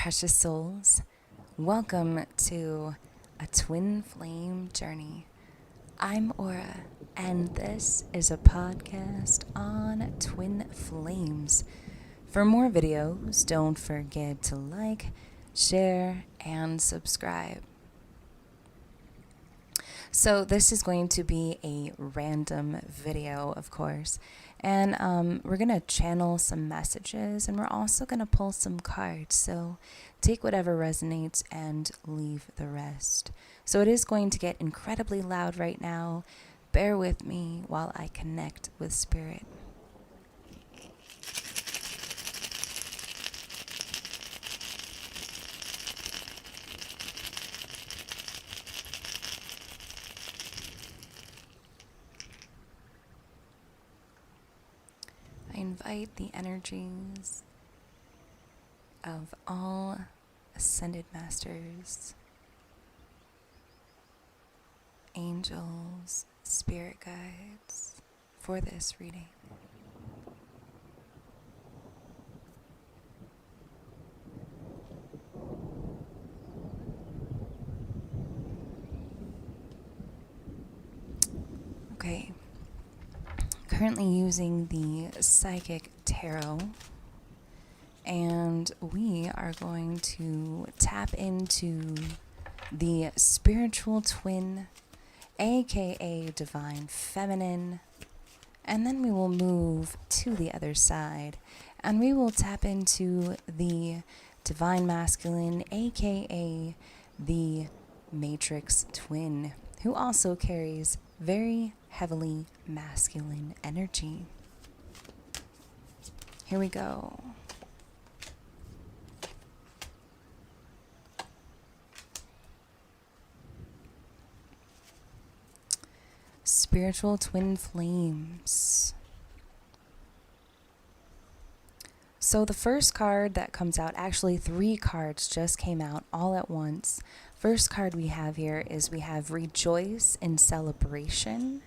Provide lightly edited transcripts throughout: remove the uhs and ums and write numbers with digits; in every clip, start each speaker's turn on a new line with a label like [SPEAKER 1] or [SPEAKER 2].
[SPEAKER 1] precious souls. Welcome to a twin flame journey. I'm Aura, and this is a podcast on twin flames. For more videos, don't forget to like, share, and subscribe. So this is going to be a random video, of course, and we're going to channel some messages, and we're also going to pull some cards. So take whatever resonates and leave the rest. So it is going to get incredibly loud right now. Bear with me while I connect with Spirit. I invite the energies of all ascended masters, angels, spirit guides for this reading. Okay. Currently using the Psychic Tarot, and we are going to tap into the spiritual twin, aka divine feminine, and then we will move to the other side and we will tap into the divine masculine, aka the matrix twin, who also carries very heavily masculine energy. Here we go. Spiritual twin flames. So the first card that comes out, actually 3 cards just came out all at once. First card we have here is we have Rejoice in Celebration.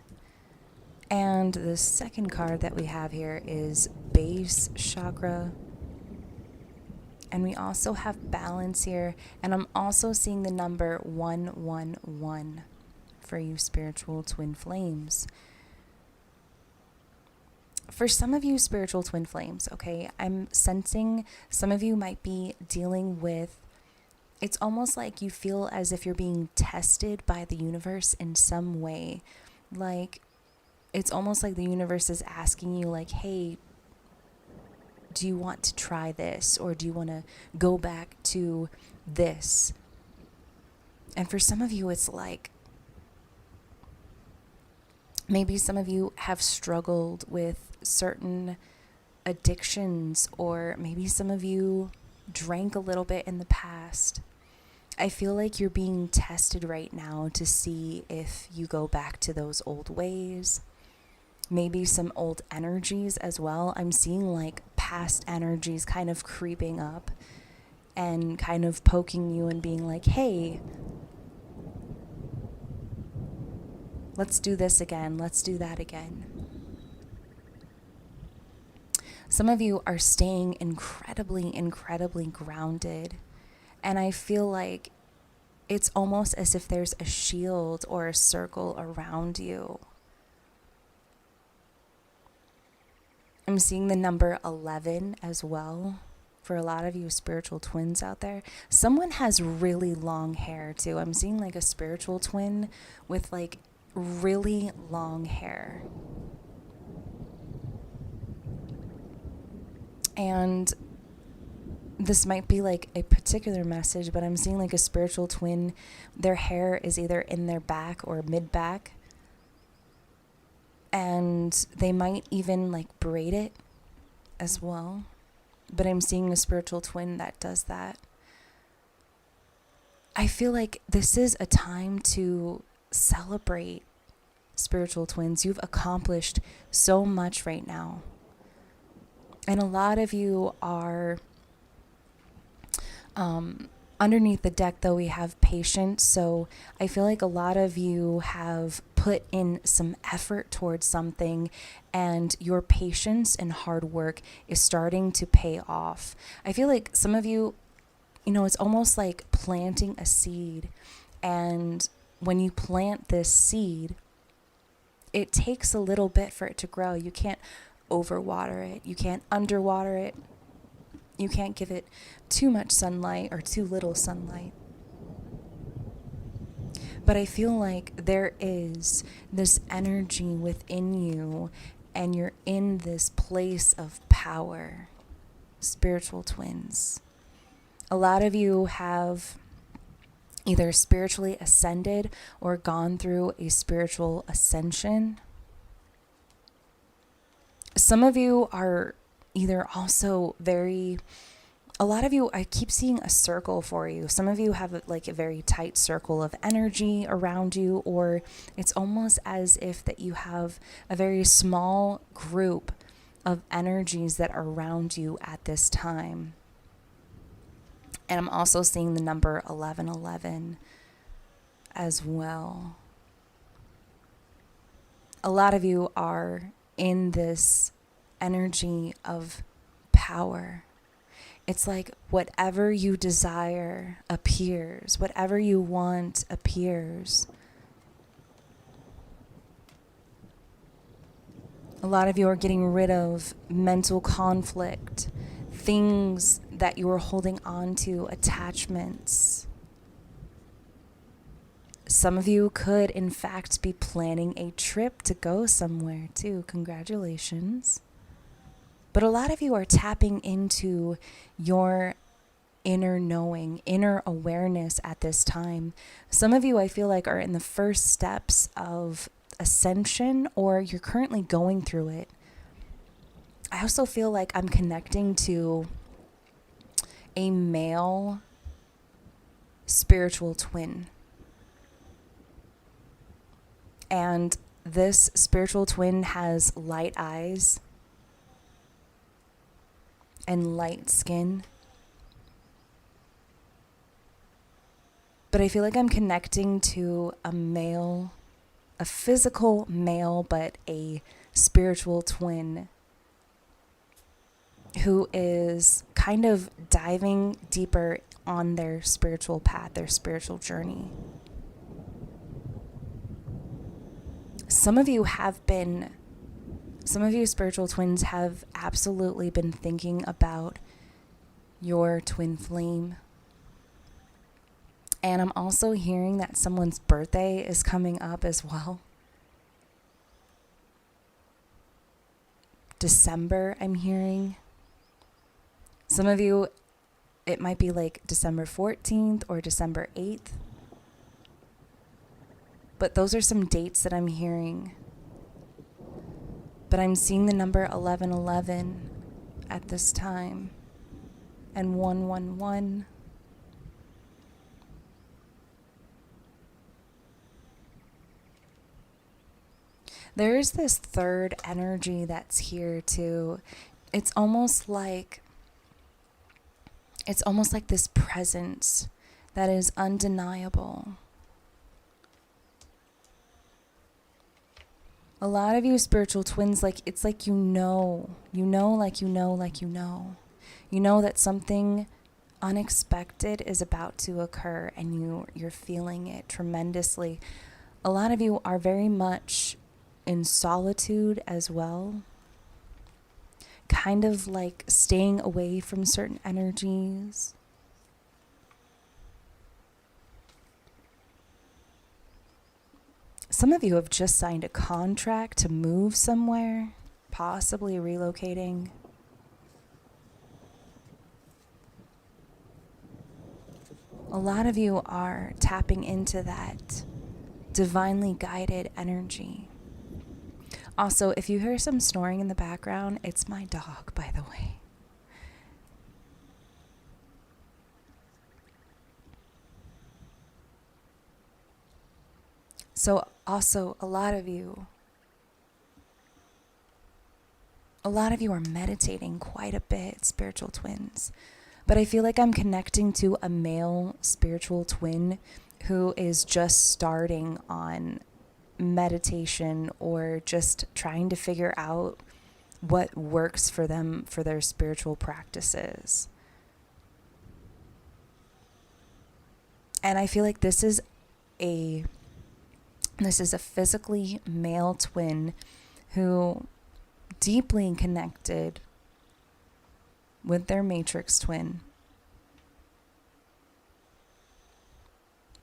[SPEAKER 1] And the second card that we have here is Base Chakra. And we also have Balance here. And I'm also seeing the number 111 for you spiritual twin flames. For some of you spiritual twin flames, okay, I'm sensing some of you might be dealing with, it's almost like you feel as if you're being tested by the universe in some way. Like, it's almost like the universe is asking you, like, hey, do you want to try this? Or do you want to go back to this? And for some of you, it's like, maybe some of you have struggled with certain addictions, or maybe some of you drank a little bit in the past. I feel like you're being tested right now to see if you go back to those old ways. Maybe some old energies as well. I'm seeing like past energies kind of creeping up and kind of poking you and being like, hey, let's do this again. Let's do that again. Some of you are staying incredibly, incredibly grounded. And I feel like it's almost as if there's a shield or a circle around you. I'm seeing the number 11 as well. For a lot of you spiritual twins out there, someone has really long hair too. I'm seeing like a spiritual twin with like really long hair. And this might be like a particular message, but I'm seeing like a spiritual twin. Their hair is either in their back or mid-back. And they might even like braid it as well. But I'm seeing a spiritual twin that does that. I feel like this is a time to celebrate spiritual twins. You've accomplished so much right now. And a lot of you are underneath the deck, though, we have patience. So I feel like a lot of you have put in some effort towards something, and your patience and hard work is starting to pay off. I feel like some of you it's almost like planting a seed. And when you plant this seed, it takes a little bit for it to grow. You can't overwater it. You can't underwater it. You can't give it too much sunlight or too little sunlight. But I feel like there is this energy within you, and you're in this place of power. Spiritual twins. A lot of you have either spiritually ascended or gone through a spiritual ascension. Some of you are either also a lot of you, I keep seeing a circle for you. Some of you have like a very tight circle of energy around you, or it's almost as if that you have a very small group of energies that are around you at this time. And I'm also seeing the number 1111 as well. A lot of you are in this energy of power. It's like whatever you desire appears. Whatever you want appears. A lot of you are getting rid of mental conflict, things that you were holding on to, attachments. Some of you could, in fact, be planning a trip to go somewhere too. Congratulations. But a lot of you are tapping into your inner knowing, inner awareness at this time. Some of you, I feel like, are in the first steps of ascension, or you're currently going through it. I also feel like I'm connecting to a male spiritual twin. And this spiritual twin has light eyes and light skin. But I feel like I'm connecting to a male, a physical male, but a spiritual twin who is kind of diving deeper on their spiritual path, their spiritual journey. Some of you spiritual twins have absolutely been thinking about your twin flame. And I'm also hearing that someone's birthday is coming up as well. December, I'm hearing. Some of you, it might be like December 14th or December 8th. But those are some dates that I'm hearing. But I'm seeing the number 1111 at this time. And 111. There is this third energy that's here too. It's almost like this presence that is undeniable. A lot of you spiritual twins, it's like you know that something unexpected is about to occur, and you're feeling it tremendously. A lot of you are very much in solitude as well, kind of like staying away from certain energies. Some of you have just signed a contract to move somewhere, possibly relocating. A lot of you are tapping into that divinely guided energy. Also, if you hear some snoring in the background, it's my dog, by the way. So also, a lot of you are meditating quite a bit, spiritual twins. But I feel like I'm connecting to a male spiritual twin who is just starting on meditation, or just trying to figure out what works for them for their spiritual practices. And I feel like a this is a physically male twin who deeply connected with their matrix twin.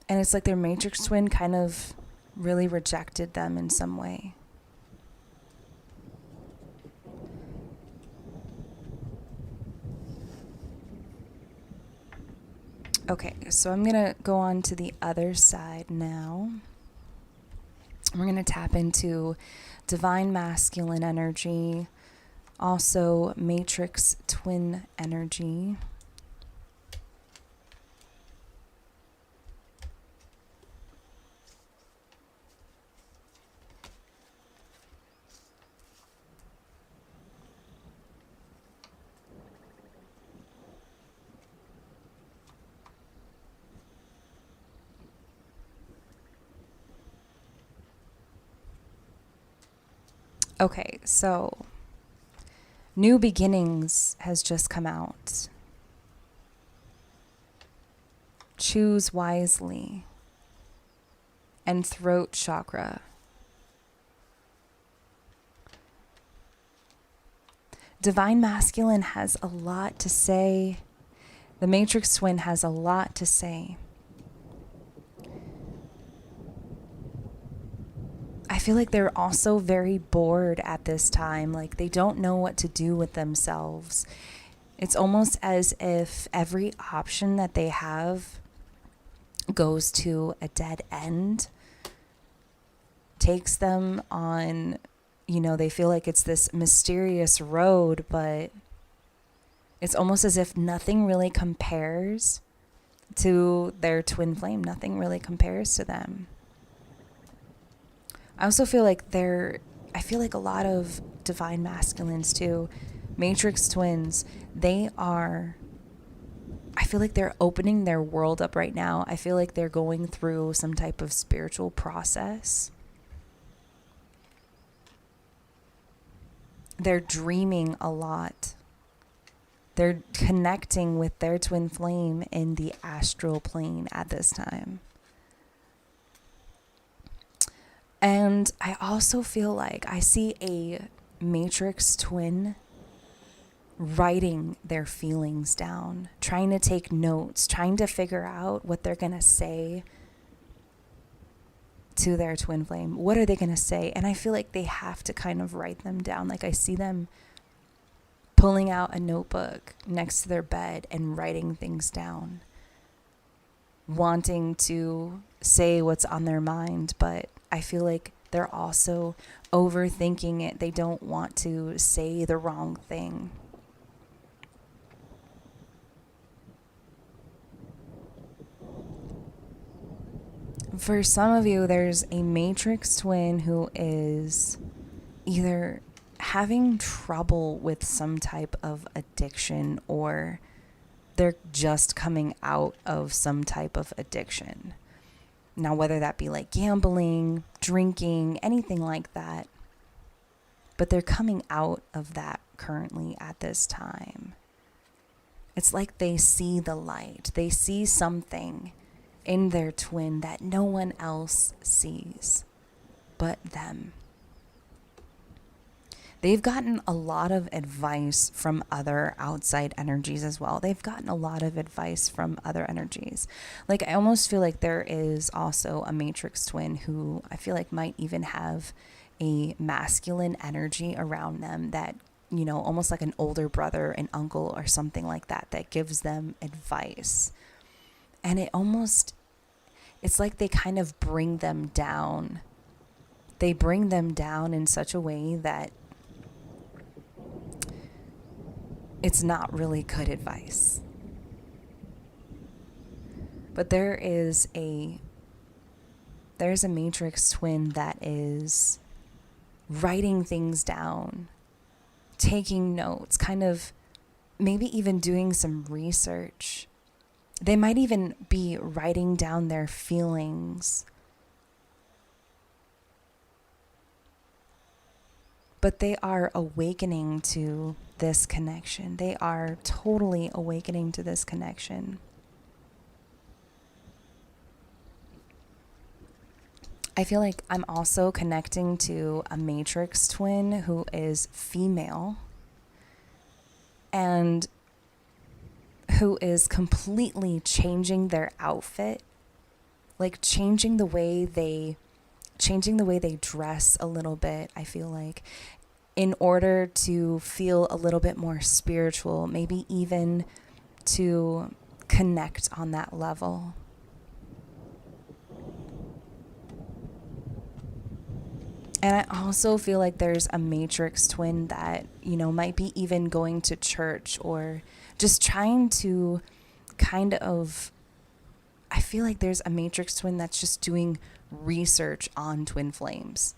[SPEAKER 1] And it's like their matrix twin kind of really rejected them in some way. Okay, so I'm going to go on to the other side now. We're going to tap into divine masculine energy, also matrix twin energy. Okay, so New Beginnings has just come out. Choose wisely. And throat chakra. Divine Masculine has a lot to say. The Matrix Twin has a lot to say. I feel like they're also very bored at this time. Like they don't know what to do with themselves. It's almost as if every option that they have goes to a dead end, takes them on, they feel like it's this mysterious road, but it's almost as if nothing really compares to their twin flame. Nothing really compares to them. I also feel like I feel like a lot of divine masculines too, matrix twins, I feel like they're opening their world up right now. I feel like they're going through some type of spiritual process. They're dreaming a lot. They're connecting with their twin flame in the astral plane at this time. And I also feel like I see a matrix twin writing their feelings down, trying to take notes, trying to figure out what they're going to say to their twin flame. What are they going to say? And I feel like they have to kind of write them down. Like I see them pulling out a notebook next to their bed and writing things down, wanting to say what's on their mind, but I feel like they're also overthinking it. They don't want to say the wrong thing. For some of you, there's a matrix twin who is either having trouble with some type of addiction, or they're just coming out of some type of addiction. Now, whether that be like gambling, drinking, anything like that, but they're coming out of that currently at this time. It's like they see the light. They see something in their twin that no one else sees but them. They've gotten a lot of advice from other outside energies as well. They've gotten a lot of advice from other energies. Like I almost feel like there is also a matrix twin who I feel like might even have a masculine energy around them that, almost like an older brother, an uncle or something like that, that gives them advice. And it's like they kind of bring them down. They bring them down in such a way that it's not really good advice. But there's a matrix twin that is writing things down, taking notes, kind of maybe even doing some research. They might even be writing down their feelings. But they are awakening to this connection. They are totally awakening to this connection. I feel like I'm also connecting to a matrix twin who is female and who is completely changing their outfit, like changing the way they dress a little bit, I feel like, in order to feel a little bit more spiritual, maybe even to connect on that level. And I also feel like there's a matrix twin that, might be even going to church or just trying to kind of, I feel like there's a matrix twin that's just doing research on twin flames.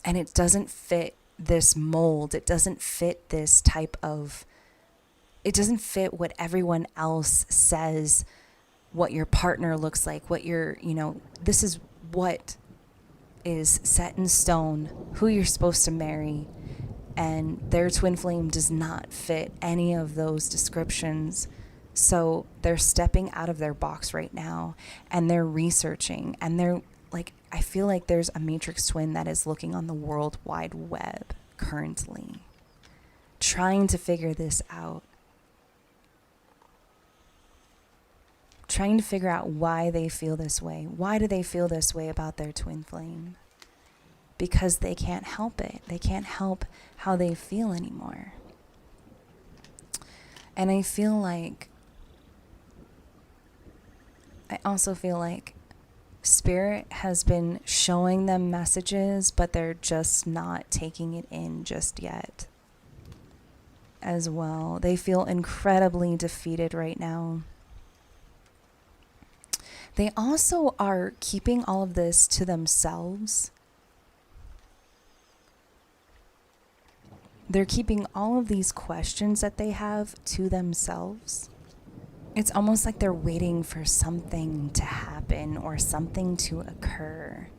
[SPEAKER 1] And it doesn't fit this mold. It doesn't fit this type of, it doesn't fit what everyone else says, what your partner looks like, what this is what is set in stone, who you're supposed to marry, and their twin flame does not fit any of those descriptions. So they're stepping out of their box right now and they're researching, and they're like, I feel like there's a matrix twin that is looking on the World Wide Web currently, trying to figure this out, trying to figure out why they feel this way. Why do they feel this way about their twin flame? Because they can't help it. They can't help how they feel anymore. And I also feel like Spirit has been showing them messages, but they're just not taking it in just yet as well. They feel incredibly defeated right now. They also are keeping all of this to themselves. They're keeping all of these questions that they have to themselves. It's almost like they're waiting for something to happen or something to occur.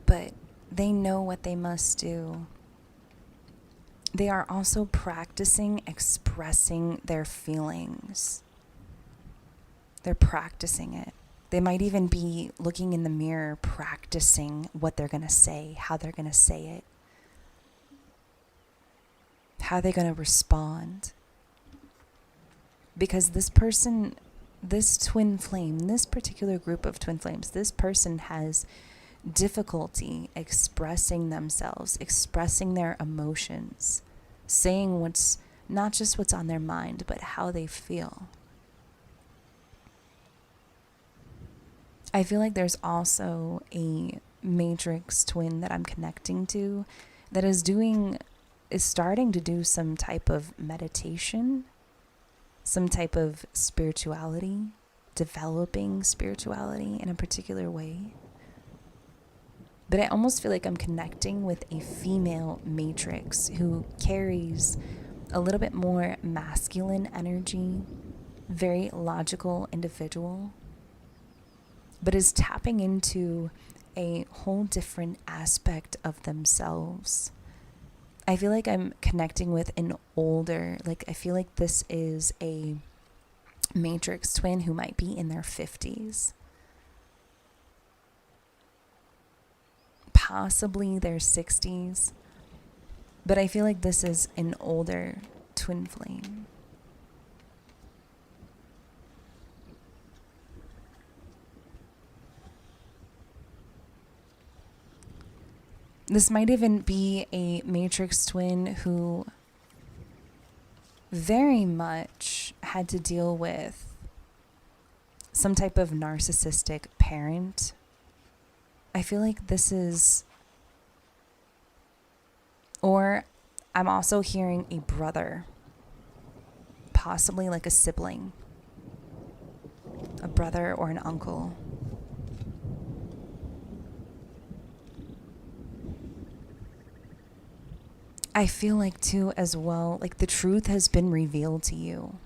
[SPEAKER 1] But they know what they must do. They are also practicing expressing their feelings. They're practicing it. They might even be looking in the mirror, practicing what they're going to say, how they're going to say it, how they're going to respond. Because this person, this twin flame, this particular group of twin flames, this person has difficulty expressing themselves, expressing their emotions, saying what's not just what's on their mind, but how they feel. I feel like there's also a matrix twin that I'm connecting to that is starting to do some type of meditation, some type of spirituality, developing spirituality in a particular way. But I almost feel like I'm connecting with a female matrix who carries a little bit more masculine energy, very logical individual, but is tapping into a whole different aspect of themselves. I feel like I'm connecting with an older, I feel like this is a matrix twin who might be in their 50s. Possibly their 60s. But I feel like this is an older twin flame. This might even be a matrix twin who very much had to deal with some type of narcissistic parent. I feel like this is, or I'm also hearing a brother, possibly like a sibling, a brother or an uncle. I feel like too as well, like the truth has been revealed to you.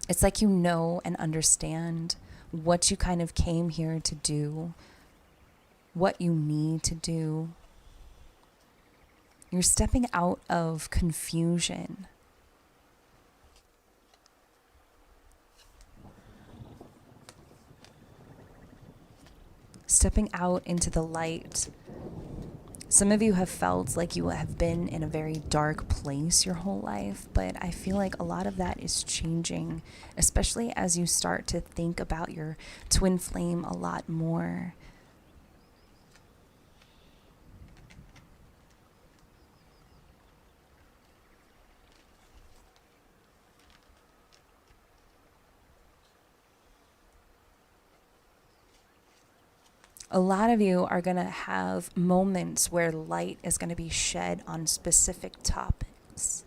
[SPEAKER 1] It's like you know and understand what you kind of came here to do, what you need to do. You're stepping out of confusion. stepping out into the light. Some of you have felt like you have been in a very dark place your whole life, but I feel like a lot of that is changing, especially as you start to think about your twin flame a lot more. A lot of you are going to have moments where light is going to be shed on specific topics,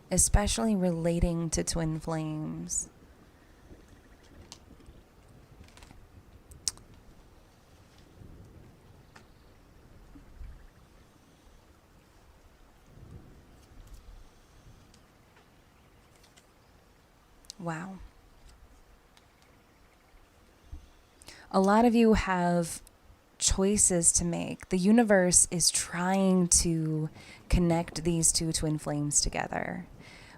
[SPEAKER 1] especially relating to twin flames. Wow. A lot of you have choices to make. The universe is trying to connect these two twin flames together,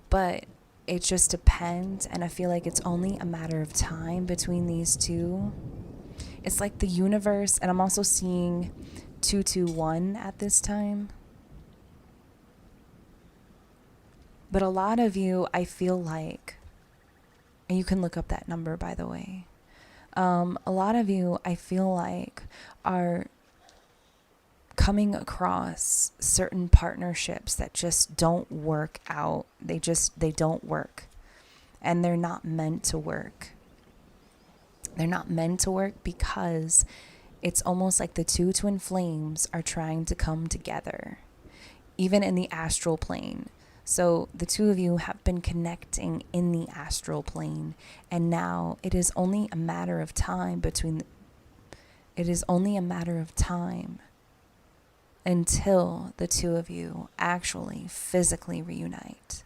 [SPEAKER 1] but it just depends, and I feel like it's only a matter of time between these two. It's like the universe, and I'm also seeing 221 at this time. But a lot of you, I feel like, and you can look up that number, by the way. A lot of you, I feel like, are coming across certain partnerships that just don't work out. They don't work. And they're not meant to work. They're not meant to work because it's almost like the two twin flames are trying to come together, even in the astral plane. So the two of you have been connecting in the astral plane, and now it is only a matter of time until the two of you actually physically reunite.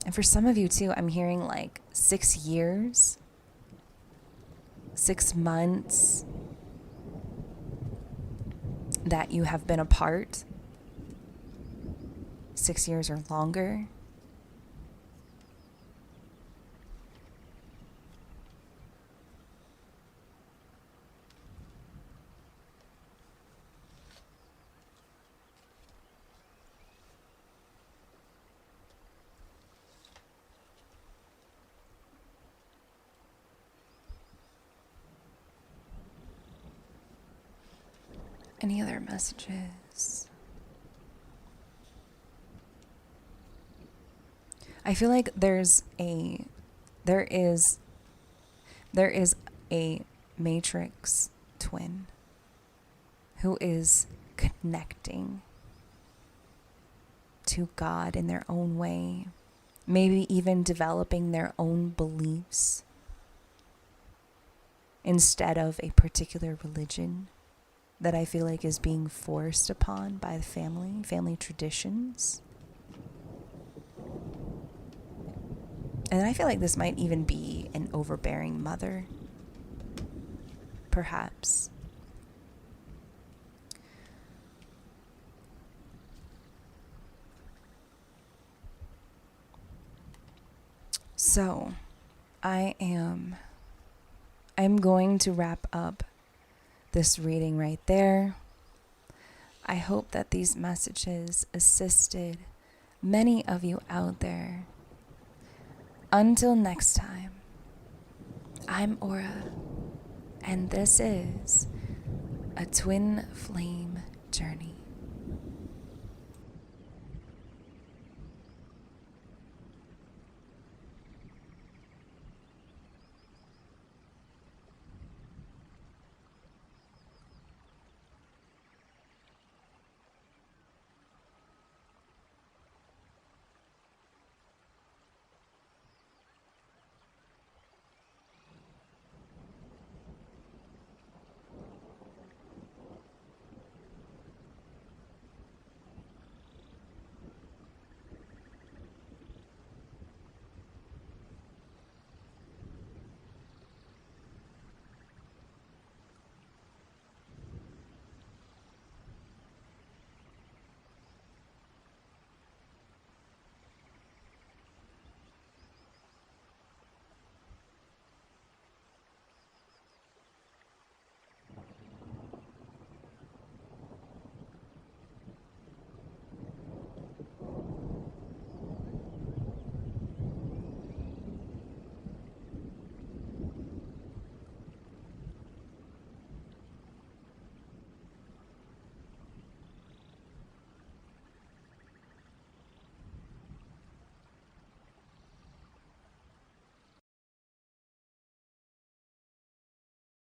[SPEAKER 1] And for some of you too, I'm hearing like 6 years, 6 months that you have been apart, 6 years or longer. Any other messages? I feel like there is a matrix twin who is connecting to God in their own way, maybe even developing their own beliefs instead of a particular religion that I feel like is being forced upon by the family traditions. And I feel like this might even be an overbearing mother, perhaps. So, I'm going to wrap up this reading right there. I hope that these messages assisted many of you out there. Until next time, I'm Aura, and this is a Twin Flame Journey.